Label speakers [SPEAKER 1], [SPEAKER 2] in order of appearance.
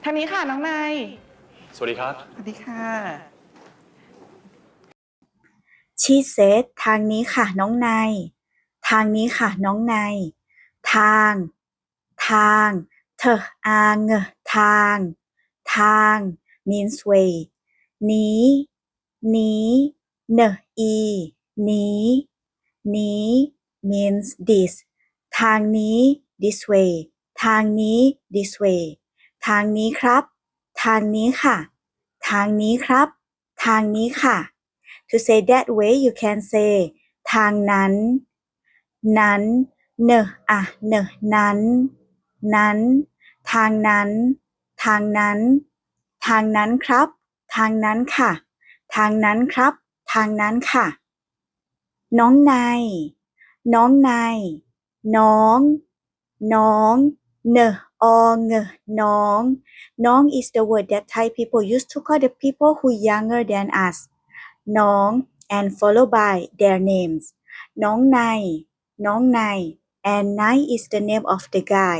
[SPEAKER 1] ทางนี้ค่ะน้องนาย
[SPEAKER 2] สวัสดีครับ
[SPEAKER 1] สวัสดีค่ะ
[SPEAKER 3] She said ทางนี้ค่ะน้องนายทางนี้ค่ะน้องนายทางเธอทาง means way นี้เนนี้ means this ทางนี้ this way ทางนี้ this way ทางนี้ครับทางนี้ค่ะทางนี้ครับทางนี้ค่ะ To say that way you can say ทางนั้นนั้นทางนั้นทางนั้นครับทางนั้นค่ะทางนั้นครับทางนั้นค่ะน้องนายน้องน้อง is the word that Thai people used to call the people who younger than us น้อง and followed by their names น้องนายand Nai is the name of the guy